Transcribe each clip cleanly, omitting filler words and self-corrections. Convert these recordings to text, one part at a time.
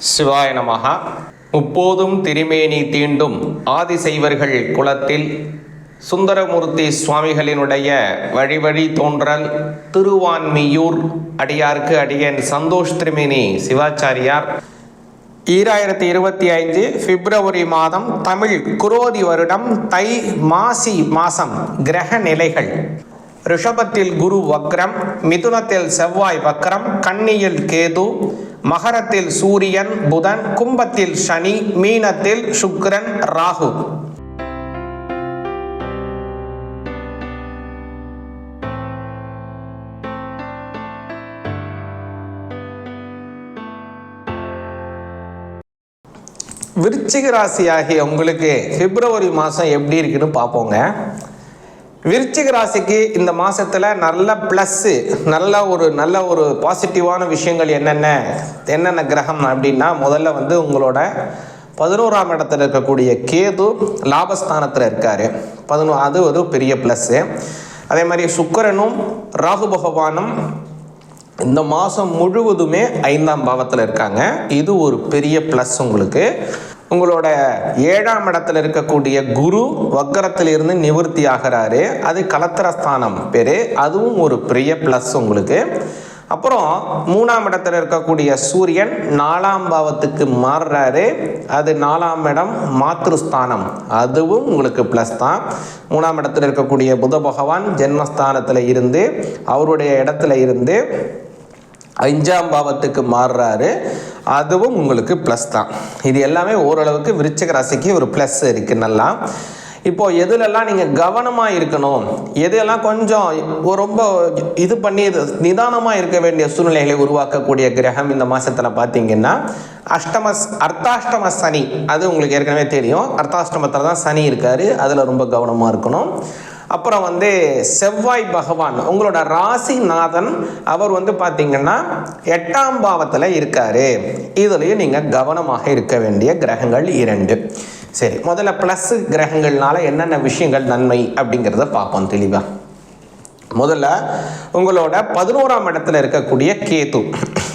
சிவாய நமஹா. முப்போதும் திருமேனி தீண்டும் ஆதிசைவர்கள் குலத்தில் சுந்தரமூர்த்தி சுவாமிகளினுடைய வழி தோன்றல் திருவான்மியூர் அடியார்க்கு அடியன் சந்தோஷ் திருமேனி சிவாச்சாரியார் 2025 பிப்ரவரி மாதம் தமிழ் குரோதி வருடம் தை மாசி மாசம் கிரக நிலைகள். ரிஷபத்தில் குரு வக்ரம், மிதுனத்தில் செவ்வாய் வக்ரம், கன்னியில் கேது, மகரத்தில் சூரியன் புதன், கும்பத்தில் சனி, மீனத்தில் சுக்கிரன் ராகு. விருச்சிக ராசியாகிய உங்களுக்கு பிப்ரவரி மாதம் எப்படி இருக்குன்னு பார்ப்போங்க. விருச்சிக ராசிக்கு இந்த மாதத்தில் நல்ல ப்ளஸ்ஸு, நல்ல ஒரு பாசிட்டிவான விஷயங்கள் என்னென்ன கிரகம் அப்படின்னா, முதல்ல உங்களோட 11ஆம் இடத்துல இருக்கக்கூடிய கேது லாபஸ்தானத்தில் இருக்கார். அது ஒரு பெரிய ப்ளஸ்ஸு. அதே மாதிரி சுக்கிரனும் ராகு பகவானும் இந்த மாதம் முழுவதுமே 5ஆம் பாவத்தில் இருக்காங்க. இது ஒரு பெரிய ப்ளஸ் உங்களுக்கு. உங்களோட 7ஆம் இடத்துல இருக்கக்கூடிய குரு வக்கரத்திலிருந்து நிவர்த்தி ஆகிறாரு. அது கலத்திரஸ்தானம் பேர். அதுவும் ஒரு பெரிய ப்ளஸ் உங்களுக்கு. அப்புறம் 3ஆம் இடத்துல இருக்கக்கூடிய சூரியன் 4ஆம் பாவத்துக்கு மாறுறாரு. அது 4ஆம் இடம் மாத்ருஸ்தானம். அதுவும் உங்களுக்கு ப்ளஸ் தான். 3ஆம் இடத்துல இருக்கக்கூடிய புத பகவான் ஜென்மஸ்தானத்தில் இருந்து அவருடைய இடத்துல இருந்து 5ஆம் பாவத்துக்கு மாறுறாரு. அதுவும் உங்களுக்கு ப்ளஸ் தான். இது எல்லாமே ஓரளவுக்கு விருச்சிக ராசிக்கு ஒரு ப்ளஸ் இருக்குது நல்லா. இப்போது எதுலெல்லாம் நீங்கள் கவனமாக இருக்கணும், எதெல்லாம் கொஞ்சம் ரொம்ப இது பண்ணி நிதானமாக இருக்க வேண்டிய சூழ்நிலைகளை உருவாக்கக்கூடிய கிரகம் இந்த மாதத்தில் பார்த்தீங்கன்னா அர்த்தாஷ்டம சனி. அது உங்களுக்கு ஏற்கனவே தெரியும். அர்த்தாஷ்டமத்தில் தான் சனி இருக்கார். அதில் ரொம்ப கவனமாக இருக்கணும். அப்புறம் செவ்வாய் பகவான் உங்களோட ராசிநாதன் அவர் பார்த்தீங்கன்னா 8ஆம் பாவத்தில் இருக்கார். இதுலேயும் நீங்கள் கவனமாக இருக்க வேண்டிய கிரகங்கள் 2. சரி, முதல்ல ப்ளஸ் கிரகங்கள்னால என்னென்ன விஷயங்கள் நன்மை அப்படிங்கிறத பார்ப்போம் தெளிவாக. முதல்ல உங்களோட 11ஆம் இடத்துல இருக்கக்கூடிய கேது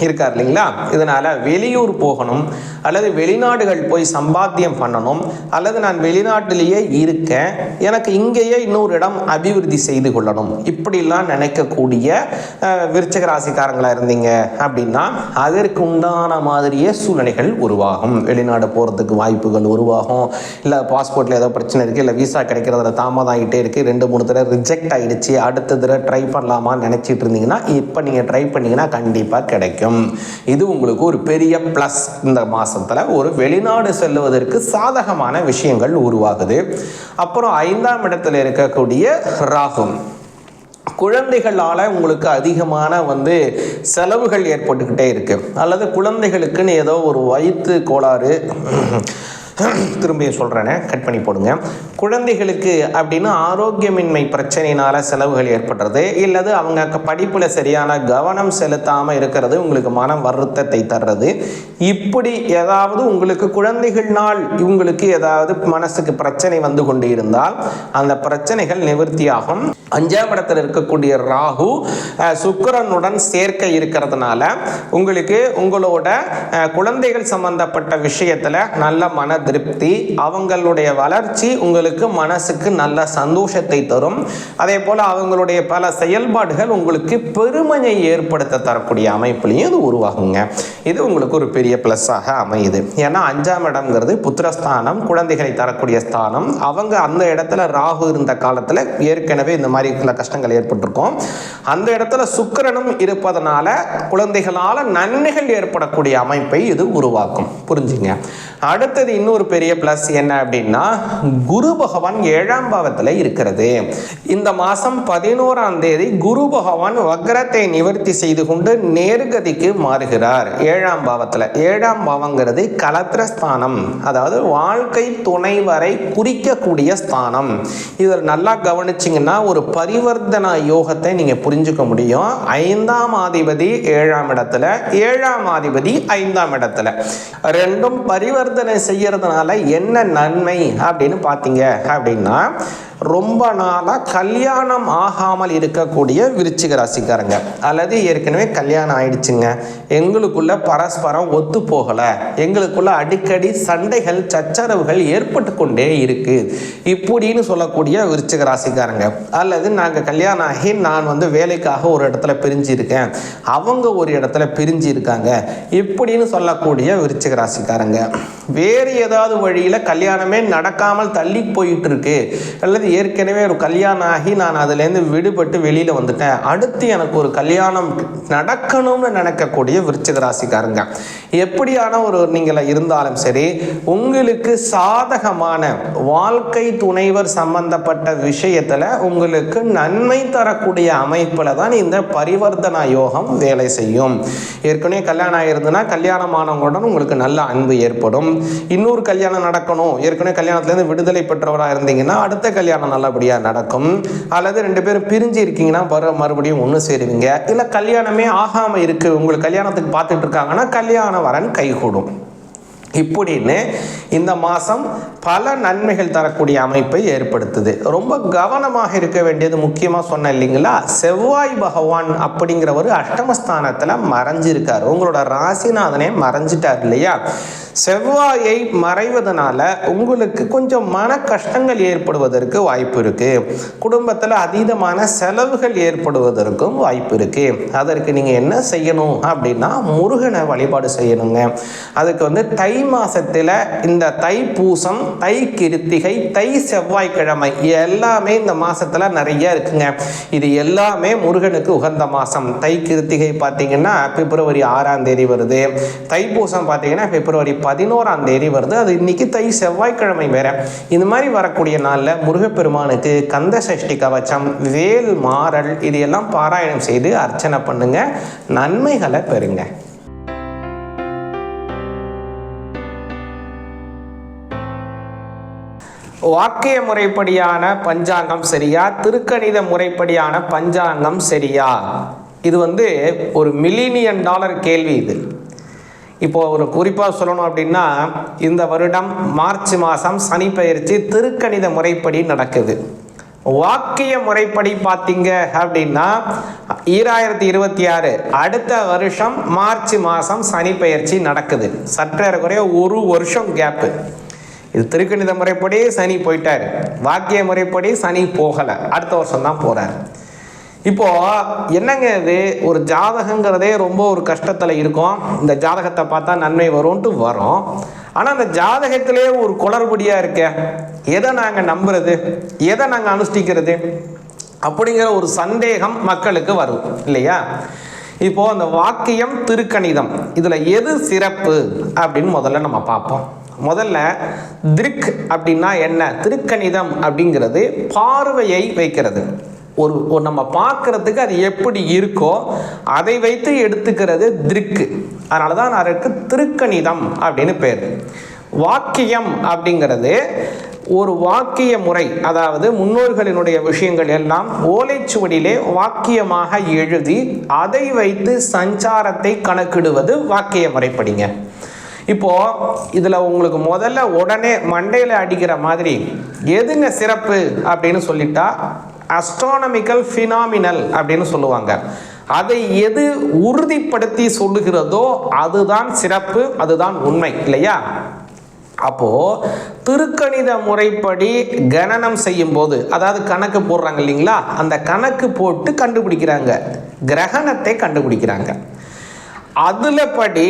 இருக்கார் இல்லைங்களா. இதனால் வெளியூர் போகணும், அல்லது வெளிநாடுகள் போய் சம்பாத்தியம் பண்ணணும், அல்லது நான் வெளிநாட்டிலேயே இருக்கேன், எனக்கு இங்கேயே இன்னொரு இடம் அபிவிருத்தி செய்து கொள்ளணும், இப்படிலாம் நினைக்கக்கூடிய விருச்சிக ராசிக்காரங்களாக இருந்தீங்க அப்படின்னா அதற்கு உண்டான மாதிரியே சூழ்நிலைகள் உருவாகும். வெளிநாடு போகிறதுக்கு வாய்ப்புகள் உருவாகும். இல்லை பாஸ்போர்ட்டில் ஏதோ பிரச்சனை இருக்குது, இல்லை விசா கிடைக்கிறதுல தாமதம் ஆகிட்டே இருக்குது, 2-3 தடவை ரிஜெக்ட் ஆகிடுச்சு, அடுத்த தடவை ட்ரை பண்ணலாமான்னு நினச்சிட்டு இருந்தீங்கன்னா இப்போ நீங்கள் ட்ரை பண்ணிங்கன்னா கண்டிப்பாக கிடைக்கும். இது உங்களுக்கு ஒரு பெரிய ப்ளஸ். இந்த மாதத்தில் ஒரு வெளிநாடு செல்லுவதற்கு சாதகமான விஷயங்கள் உருவாகுது. அப்புறம் 5ஆம் இடத்துல இருக்கக்கூடிய ராகு, குழந்தைகளால் உங்களுக்கு அதிகமான செலவுகள் ஏற்பட்டுக்கிட்டே இருக்கு, அல்லது குழந்தைகளுக்குன்னு ஏதோ ஒரு வயிற்று கோளாறு, திரும்பிய சொல்கிறேனே கட் பண்ணி போடுங்க. குழந்தைகளுக்கு அப்படின்னு ஆரோக்கியமின்மை பிரச்சனையினால் செலவுகள் ஏற்படுறது, இல்லது அவங்க படிப்பில் சரியான கவனம் செலுத்தாமல் இருக்கிறது உங்களுக்கு மன வருத்தத்தை தர்றது. இப்படி ஏதாவது உங்களுக்கு குழந்தைகள்னால் உங்களுக்கு ஏதாவது மனசுக்கு பிரச்சனை வந்து கொண்டு இருந்தால் அந்த பிரச்சனைகள் நிவர்த்தியாகும். 5ஆம் இடத்தில் இருக்கக்கூடிய ராகு சுக்கிரனுடன் சேர்க்க இருக்கிறதுனால உங்களுக்கு உங்களோட குழந்தைகள் சம்பந்தப்பட்ட விஷயத்தில் நல்ல மன திருப்தி, அவங்களுடைய வளர்ச்சி உங்களுக்கு மனசுக்கு நல்ல சந்தோஷத்தை தரும். அதே போல் அவங்களுடைய பல செயல்பாடுகள் உங்களுக்கு பெருமையை ஏற்படுத்த தரக்கூடிய அமைப்புலையும் இது உருவாகுங்க. இது உங்களுக்கு ஒரு பெரிய ப்ளஸ்ஸாக அமையுது. ஏன்னா 5ஆம் இடம்ங்கிறது புத்திரஸ்தானம், குழந்தைகளை தரக்கூடிய ஸ்தானம். அவங்க அந்த இடத்துல ராகு இருந்த காலத்தில் ஏற்கனவே இந்த மாதிரி சில கஷ்டங்கள் ஏற்பட்டிருக்கும். அந்த இடத்துல சுக்கிரனும் இருப்பதனால குழந்தைகளால் நன்மைகள் ஏற்படக்கூடிய அமைப்பை இது உருவாக்கும். புரிஞ்சுங்க. அடுத்தது இன்னொரு பெரிய பிளஸ் என்ன அப்படின்னா, குரு பகவான் 7ஆம் பாவத்தில் இருக்கிறது. இந்த மாதம் 11ஆம் தேதி குரு பகவான் வக்ரத்தை நிவர்த்தி செய்து கொண்டு நேர்கதிக்கு மாறுகிறார் 7ஆம் பாவத்தில். 7ஆம் பாவங்கிறது கலத்திரஸ்தானம், அதாவது வாழ்க்கை துணைவரை குறிக்கக்கூடிய ஸ்தானம். இதில் நல்லா கவனிச்சிங்கன்னா ஒரு பரிவர்த்தனா யோகத்தை நீங்கள் புரிஞ்சுக்க முடியும். 5ஆம் அதிபதி 7ஆம் இடத்துல, 7ஆம் அதிபதி 5ஆம் இடத்துல, ரெண்டும் பரிவர்த்தனை செய்யறதுனால என்ன நன்மை அப்படின்னு பார்த்தீங்க அப்படின்னா, ரொம்ப நாளாக கல்யாணம் ஆகாமல் இருக்கக்கூடிய விருச்சிக ராசிக்காரங்க, அல்லது ஏற்கனவே கல்யாணம் ஆயிடுச்சுங்க, எங்களுக்குள்ள பரஸ்பரம் ஒத்து போகலை, எங்களுக்குள்ள அடிக்கடி சண்டைகள் சச்சரவுகள் ஏற்பட்டு கொண்டே இருக்கு இப்படின்னு சொல்லக்கூடிய விருச்சிக ராசிக்காரங்க, அல்லது நாங்கள் கல்யாணம் ஆகி நான் வேலைக்காக ஒரு இடத்துல பிரிஞ்சு இருக்கேன், அவங்க ஒரு இடத்துல பிரிஞ்சு இருக்காங்க இப்படின்னு சொல்லக்கூடிய விருச்சிக ராசிக்காரங்க, வேறு ஏதாவது வழியில் கல்யாணமே நடக்காமல் தள்ளி போயிட்டு இருக்கு, அல்லது ஏற்கனவே ஒரு கல்யாணம் ஆகி நான் அதுலேருந்து விடுபட்டு வெளியில் வந்துட்டேன், அடுத்து எனக்கு ஒரு கல்யாணம் நடக்கணும்னு நினைக்கக்கூடிய விருச்சிக ராசிக்காரங்க, எப்படியான ஒரு நீங்கள் இருந்தாலும் சரி, உங்களுக்கு சாதகமான வாழ்க்கை துணைவர் சம்பந்தப்பட்ட விஷயத்தில் உங்களுக்கு நன்மை தரக்கூடிய அமைப்பில் தான் இந்த பரிவர்த்தனா யோகம் வேலை செய்யும். ஏற்கனவே கல்யாணம் ஆகிருந்துன்னா கல்யாணமானவங்களுடன் உங்களுக்கு நல்ல அன்பு ஏற்படும். இன்னொரு கல்யாணம் நடக்கணும், ஏற்கனவே கல்யாணத்துலேருந்து விடுதலை பெற்றவராக இருந்தீங்கன்னா அடுத்த கல்யாணம் நல்லபடியாக நடக்கும். அல்லது 2 பேரும் பிரிஞ்சு இருக்கீங்கன்னா மறுபடியும் ஒன்று சேருவீங்க. இல்லை கல்யாணமே ஆகாமல் இருக்கு, உங்களுக்கு கல்யாணத்துக்கு பார்த்துட்டு இருக்காங்கன்னா கல்யாண வரன் கைகூடும். இப்படின்னு இந்த மாதம் பல நன்மைகள் தரக்கூடிய அமைப்பை ஏற்படுத்துது. ரொம்ப கவனமாக இருக்க வேண்டியது முக்கியமாக சொன்ன இல்லைங்களா, செவ்வாய் பகவான் அப்படிங்கிறவர் அஷ்டமஸ்தானத்தில் மறைஞ்சிருக்கார், உங்களோட ராசிநாதனே மறைஞ்சிட்டார் இல்லையா. செவ்வாயை மறைவதனால உங்களுக்கு கொஞ்சம் மன கஷ்டங்கள் ஏற்படுவதற்கு வாய்ப்பு இருக்கு, குடும்பத்தில் அதீதமான செலவுகள் ஏற்படுவதற்கும் வாய்ப்பு இருக்கு. அதற்கு நீங்கள் என்ன செய்யணும் அப்படின்னா முருகனை வழிபாடு செய்யணுங்க. அதுக்கு தை மாசத்துல இந்த தைப்பூசம், தை கிருத்திகை, தை செவ்வாய்க்கிழமை எல்லாமே இந்த மாசத்துல நிறைய இருக்குங்க. இது எல்லாமே முருகனுக்கு உகந்த மாசம். தை கிருத்திகை பார்த்தீங்கன்னா பிப்ரவரி 6ஆம் தேதி வருது, தைப்பூசம் பார்த்தீங்கன்னா பிப்ரவரி 11ஆம் தேதி வருது, அது இன்னைக்கு தை செவ்வாய்க்கிழமை வேற. இந்த மாதிரி வரக்கூடிய நாளில் முருகப்பெருமானுக்கு கந்த சஷ்டி கவச்சம், வேல் மாறல் இது எல்லாம் பாராயணம் செய்து அர்ச்சனை பண்ணுங்க, நன்மைகளை பெறுங்க. வாக்கிய முறைப்படியான பஞ்சாங்கம் சரியா, திருக்கணித முறைப்படியான பஞ்சாங்கம் சரியா, இது ஒரு $1 மில்லியன் கேள்வி. இது இப்போ ஒரு குறிப்பாக சொல்லணும் அப்படின்னா, இந்த வருடம் மார்ச் மாதம் சனி பெயர்ச்சி திருக்கணித முறைப்படி நடக்குது. வாக்கிய முறைப்படி பார்த்தீங்க அப்படின்னா 2026 அடுத்த வருஷம் மார்ச் மாதம் சனி பெயர்ச்சி நடக்குது. சற்றேறக்குறைய 1 வருஷம் கேப்பு. இது திருக்கணித முறைப்படி சனி போயிட்டார், வாக்கிய முறைப்படி சனி போகலை, அடுத்த வருஷம் தான் போகிறார். இப்போ என்னங்க இது, ஒரு ஜாதகங்கிறதே ரொம்ப ஒரு கஷ்டத்தில் இருக்கும். இந்த ஜாதகத்தை பார்த்தா நன்மை வரும்ன்ட்டு வரும், ஆனால் அந்த ஜாதகத்திலே ஒரு குளறுபடியாக இருக்க, எதை நாங்கள் நம்புறது, எதை நாங்கள் அனுஷ்டிக்கிறது அப்படிங்கிற ஒரு சந்தேகம் மக்களுக்கு வரும் இல்லையா. இப்போ அந்த வாக்கியம் திருக்கணிதம் இதில் எது சிறப்பு அப்படின்னு முதல்ல நம்ம பார்ப்போம். முதல்ல திருக் அப்படின்னா என்ன, திருக்கணிதம் அப்படிங்கிறது பார்வையை வைக்கிறது. ஒரு நம்ம பார்க்கறதுக்கு அது எப்படி இருக்கோ அதை வைத்து எடுத்துக்கிறது திருக்கு, அதனால தான் அதற்கு திருக்கணிதம் அப்படின்னு பேர். வாக்கியம் அப்படிங்கிறது ஒரு வாக்கிய முறை, அதாவது முன்னோர்களினுடைய விஷயங்கள் எல்லாம் ஓலைச்சுவடியிலே வாக்கியமாக எழுதி அதை வைத்து சஞ்சாரத்தை கணக்கிடுவது வாக்கிய முறைப்படிங்க. இப்போ இதில் உங்களுக்கு முதல்ல உடனே மண்டையில் அடிக்கிற மாதிரி எதுங்க சிறப்பு அப்படின்னு சொல்லிட்டா அஸ்ட்ரானமிக்கல் ஃபினாமினல் அப்படின்னு சொல்லுவாங்க. அதை எது உறுதிப்படுத்தி சொல்லுகிறதோ அதுதான் சிறப்பு, அதுதான் உண்மை இல்லையா. அப்போ திருக்கணித முறைப்படி கணனம் செய்யும் போது, அதாவது கணக்கு போடுறாங்க இல்லைங்களா, அந்த கணக்கு போட்டு கண்டுபிடிக்கிறாங்க, கிரகணத்தை கண்டுபிடிக்கிறாங்க. அதுல படி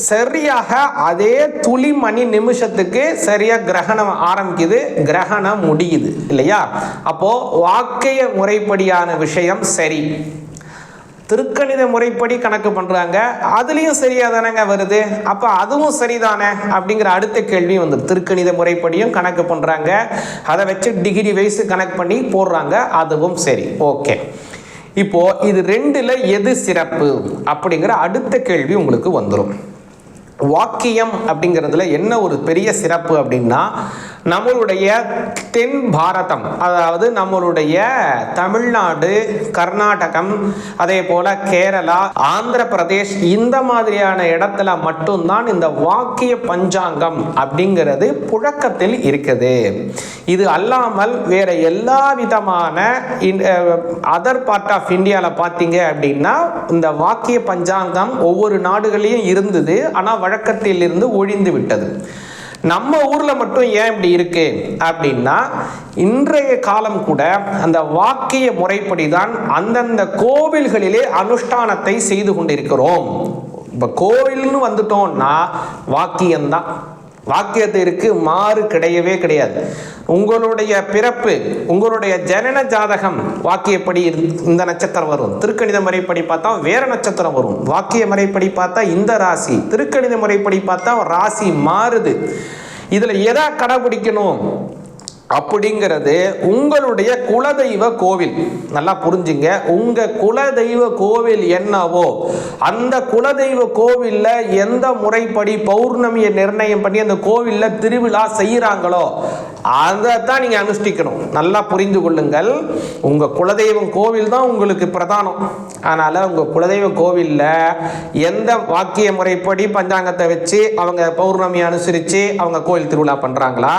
சரியாக அதே துளி மணி நிமிஷத்துக்கு சரியா கிரகணம் ஆரம்பிக்குது, கிரகணம் முடியுது இல்லையா. அப்போ வாக்கிய முறைப்படியான விஷயம் சரி, திருக்கணித முறைப்படி கணக்கு பண்றாங்க, அதுலயும் சரியா தானங்க வருது, அப்ப அதுவும் சரிதானே அப்படிங்கிற அடுத்த கேள்வி திருக்கணித முறைப்படியும் கணக்கு பண்றாங்க, அதை வச்சு டிகிரி வைஸ் கணக்கு பண்ணி போடுறாங்க, அதுவும் சரி, ஓகே. இப்போ இது ரெண்டுல எது சிறப்பு அப்படிங்கிற அடுத்த கேள்வி உங்களுக்கு வந்துடும். வாக்கியம் அப்படிங்கிறதுல என்ன ஒரு பெரிய சிறப்பு அப்படின்னா, நம்மளுடைய தென் பாரதம், அதாவது நம்மளுடைய தமிழ்நாடு, கர்நாடகம், அதே போல கேரளா, ஆந்திர பிரதேஷ், இந்த மாதிரியான இடத்துல மட்டும்தான் இந்த வாக்கிய பஞ்சாங்கம் அப்படிங்கிறது புழக்கத்தில் இருக்குது. இது அல்லாமல் வேற எல்லா விதமான அதர் பார்ட் ஆஃப் இந்தியாவில் பார்த்தீங்க அப்படின்னா இந்த வாக்கிய பஞ்சாங்கம் ஒவ்வொரு நாடுகளையும் இருந்தது, ஆனால் வழக்கத்தில் இருந்து ஒழிந்து விட்டது. நம்ம ஊர்ல மட்டும் ஏன் இப்படி இருக்கு அப்படின்னா, இன்றைய காலம் கூட அந்த வாக்கிய முறைப்படி தான் அந்தந்த கோவில்களிலே அனுஷ்டானத்தை செய்து கொண்டிருக்கிறோம். இப்ப கோவில்னு வந்துட்டோம்னா வாக்கியம்தான், வாக்கியத்திற்கு மாறு கிடையவே கிடையாது. உங்களுடைய பிறப்பு, உங்களுடைய ஜனன ஜாதகம் வாக்கியப்படி இந்த நட்சத்திரம் வரும், திருக்கணித முறைப்படி பார்த்தா வேற நட்சத்திரம் வரும், வாக்கிய முறைப்படி பார்த்தா இந்த ராசி, திருக்கணித முறைப்படி பார்த்தா ராசி மாறுது. இதுல எதை கடைபிடிக்கணும் அப்படிங்கிறது உங்களுடைய குலதெய்வ கோவில். நல்லா புரிஞ்சுங்க, உங்க குலதெய்வ கோவில் என்னவோ அந்த குலதெய்வ கோவில்ல எந்த முறைப்படி பௌர்ணமியை நிர்ணயம் பண்ணி அந்த கோவில்ல திருவிழா செய்யறாங்களோ அதைத்தான் நீங்க அனுஷ்டிக்கணும். நல்லா புரிந்து கொள்ளுங்கள், உங்க குலதெய்வம் கோவில் தான் உங்களுக்கு பிரதானம். அதனால உங்க குலதெய்வ கோவில்ல எந்த வாக்கிய முறைப்படி பஞ்சாங்கத்தை வச்சு அவங்க பௌர்ணமி அனுசரிச்சு அவங்க கோவில் திருவிழா பண்றாங்களா,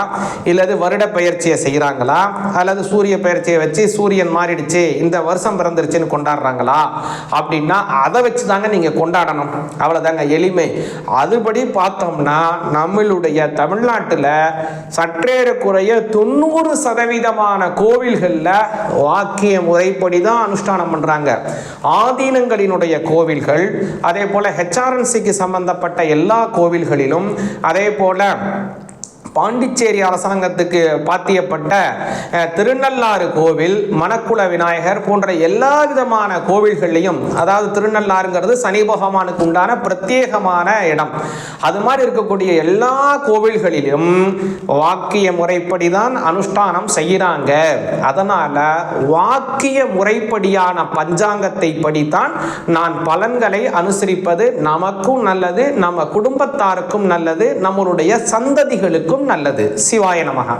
இல்லது வருட பெயர்ச்சியை செய்யறாங்களா, அல்லது சூரிய பெயர்ச்சியை வச்சு சூரியன் மாறிடுச்சு இந்த வருஷம் பிறந்துருச்சுன்னு கொண்டாடுறாங்களா அப்படின்னா அதை வச்சு தாங்க நீங்க கொண்டாடணும். அவ்வளவுதாங்க, எளிமை. அதுபடி பார்த்தோம்னா நம்மளுடைய தமிழ்நாட்டில் சற்றேறக்குறைய 90% கோவில்கள்ல வாக்கிய முறைப்படி தான் அனுஷ்டானம் பண்றாங்க. ஆதீனங்களினுடைய கோவில்கள், அதே போல ஹெச்ஆர்என்சிக்கு சம்பந்தப்பட்ட எல்லா கோவில்களிலும், அதே போல பாண்டிச்சேரி அரசாங்கத்துக்கு பாத்தியப்பட்ட திருநள்ளாறு கோவில், மணக்குள விநாயகர் போன்ற எல்லா விதமான கோவில்கள்லையும், அதாவது திருநள்ளாறுங்கிறது சனி பகவானுக்கு உண்டான பிரத்யேகமான இடம், அது மாதிரி இருக்கக்கூடிய எல்லா கோவில்களிலும் வாக்கிய முறைப்படி தான் அனுஷ்டானம் செய்கிறாங்க. அதனால வாக்கிய முறைப்படியான பஞ்சாங்கத்தை படித்தான் நான் பலன்களை அனுசரிப்பது நமக்கும் நல்லது, நம்ம குடும்பத்தாருக்கும் நல்லது, நம்மளுடைய சந்ததிகளுக்கும் நல்லது. சிவாய நமஹ.